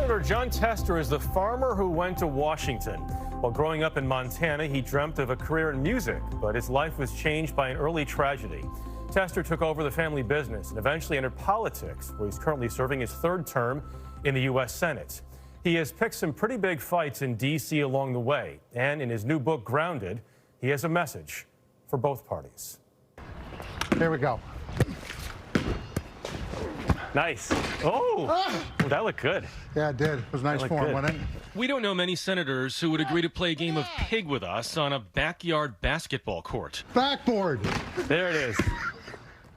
Senator Jon Tester is the farmer who went to Washington. While growing up in Montana, he dreamt of a career in music, but his life was changed by an early tragedy. Tester took over the family business and eventually entered politics, where he's currently serving his third term in the U.S. Senate. He has picked some pretty big fights in D.C. along the way, and in his new book, Grounded, he has a message for both parties. Here we go. Nice. Oh, that looked good. Yeah, it did. It was nice form, wasn't it? We don't know many senators who would agree to play a game of pig with us on a backyard basketball court. Backboard. There it is.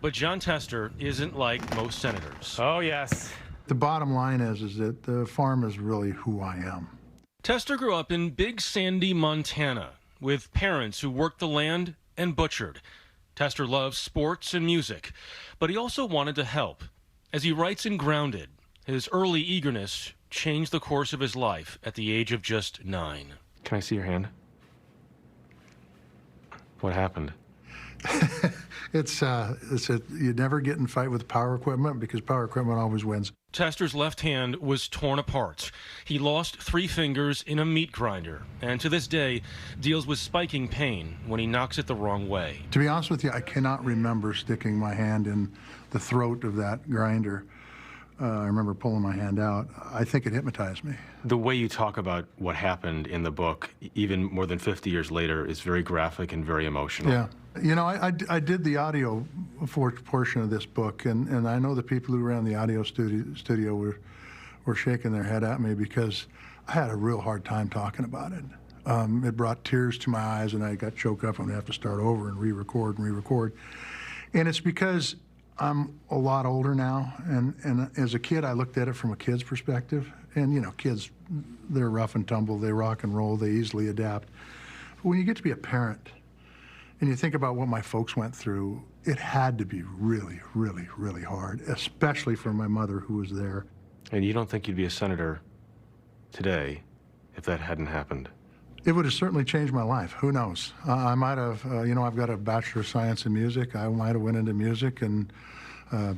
But Jon Tester isn't like most senators. Oh, yes. The bottom line is that the farm is really who I am. Tester grew up in Big Sandy, Montana, with parents who worked the land and butchered. Tester loves sports and music, but he also wanted to help. As he writes in Grounded, his early eagerness changed the course of his life at the age of just 9. Can I see your hand? What happened? You never get in fight with power equipment because power equipment always wins. Tester's left hand was torn apart. He lost 3 fingers in a meat grinder, and to this day deals with spiking pain when he knocks it the wrong way. To be honest with you, I cannot remember sticking my hand in the throat of that grinder. I remember pulling my hand out. I think it hypnotized me. The way you talk about what happened in the book, even more than 50 years later, is very graphic and very emotional. Yeah. You know, I did the audio portion of this book, and I know the people who ran the audio studio were shaking their head at me because I had a real hard time talking about it. It brought tears to my eyes, and I got choked up and I have to start over and re-record and re-record. And it's because I'm a lot older now, and as a kid, I looked at it from a kid's perspective. And, you know, kids, they're rough and tumble, they rock and roll, they easily adapt. But when you get to be a parent, and you think about what my folks went through, it had to be really, really, really hard, especially for my mother who was there. And you don't think you'd be a senator today if that hadn't happened? It would have certainly changed my life. Who knows? I might have, you know, I've got a Bachelor of Science in Music. I might have went into music and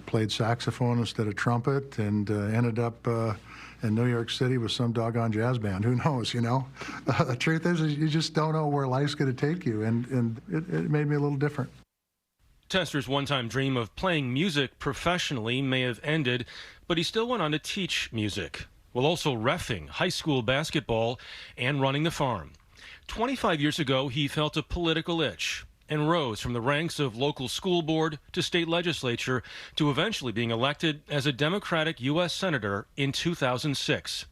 played saxophone instead of trumpet and ended up in New York City with some doggone jazz band. Who knows, you know? The truth is you just don't know where life's going to take you, and it made me a little different. Tester's one-time dream of playing music professionally may have ended, but he still went on to teach music, while also reffing high school basketball and running the farm. 25 years ago, he felt a political itch and rose from the ranks of local school board to state legislature to eventually being elected as a Democratic U.S. Senator in 2006.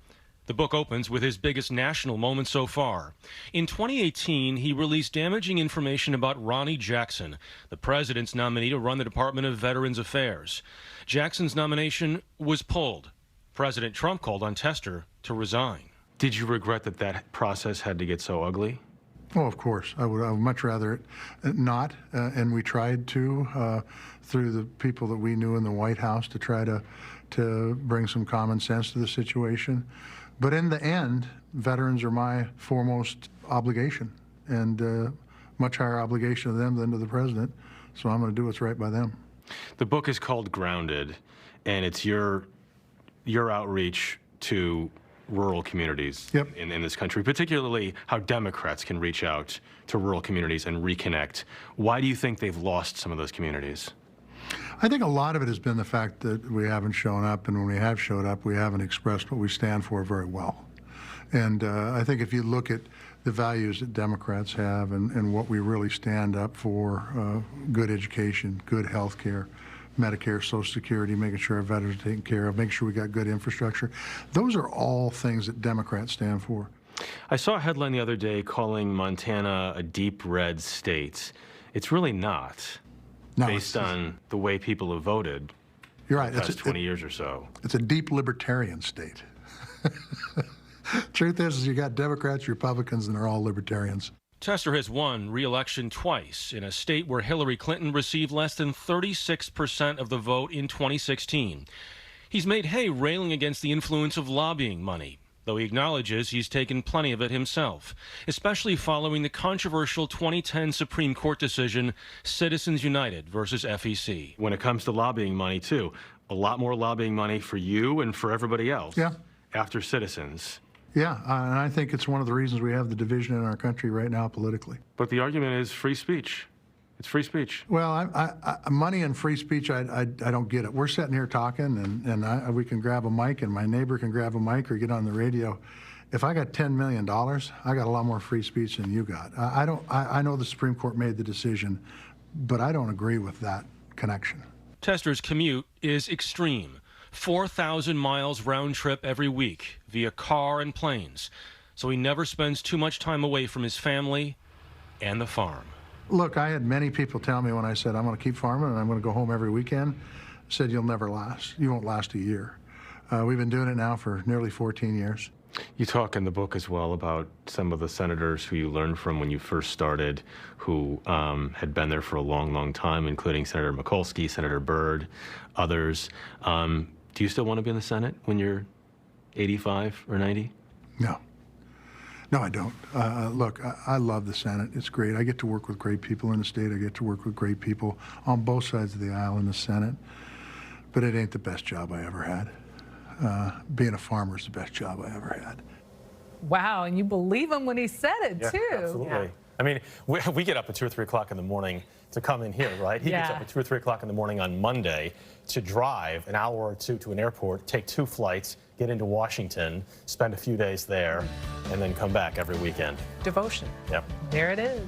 The book opens with his biggest national moment so far. In 2018, he released damaging information about Ronnie Jackson, the president's nominee to run the Department of Veterans Affairs. Jackson's nomination was pulled. President Trump called on Tester to resign. Did you regret that that process had to get so ugly? Oh, of course. I would much rather it not. And we tried to, through the people that we knew in the White House, to try to bring some common sense to the situation. But in the end, veterans are my foremost obligation, and much higher obligation to them than to the president. So I'm going to do what's right by them. The book is called Grounded, and it's your outreach to rural communities in this country, particularly how Democrats can reach out to rural communities and reconnect. Why do you think they've lost some of those communities? I think a lot of it has been the fact that we haven't shown up, and when we have showed up, we haven't expressed what we stand for very well. And I think if you look at the values that Democrats have and what we really stand up for, good education, good health care, Medicare, Social Security, making sure our veterans are taken care of, making sure we got good infrastructure. Those are all things that Democrats stand for. I saw a headline the other day calling Montana a deep red state. It's really not, based on the way people have voted. You're right. The past 20 years or so. It's a deep libertarian state. Truth is you got Democrats, Republicans, and they're all libertarians. Tester has won re-election twice in a state where Hillary Clinton received less than 36% of the vote in 2016. He's made hay railing against the influence of lobbying money, though he acknowledges he's taken plenty of it himself, especially following the controversial 2010 Supreme Court decision, Citizens United versus FEC. When it comes to lobbying money, too, a lot more lobbying money for you and for everybody else. Yeah. after citizens. Yeah, and I think it's one of the reasons we have the division in our country right now politically. But the argument is free speech. It's free speech. Well, money and free speech, I don't get it. We're sitting here talking, and we can grab a mic, and my neighbor can grab a mic or get on the radio. If I got $10 million, I got a lot more free speech than you got. I know the Supreme Court made the decision, but I don't agree with that connection. Tester's commute is extreme. 4,000 miles round trip every week via car and planes. So he never spends too much time away from his family and the farm. Look, I had many people tell me when I said I'm going to keep farming and I'm going to go home every weekend, said you'll never last. You won't last a year. We've been doing it now for nearly 14 years. You talk in the book as well about some of the senators who you learned from when you first started, who had been there for a long, long time, including Senator Mikulski, Senator Byrd, others. Do you still want to be in the Senate when you're 85 or 90? No. No, I don't. Look, I love the Senate. It's great. I get to work with great people in the state. I get to work with great people on both sides of the aisle in the Senate. But it ain't the best job I ever had. Being a farmer is the best job I ever had. Wow, and you believe him when he said it, Yeah, too. absolutely. Yeah. I mean, we get up at 2 or 3 o'clock in the morning to come in here, right? He gets up at 2 or 3 o'clock in the morning on Monday to drive an hour or two to an airport, take 2 flights, get into Washington, spend a few days there, and then come back every weekend. Devotion. Yep. There it is.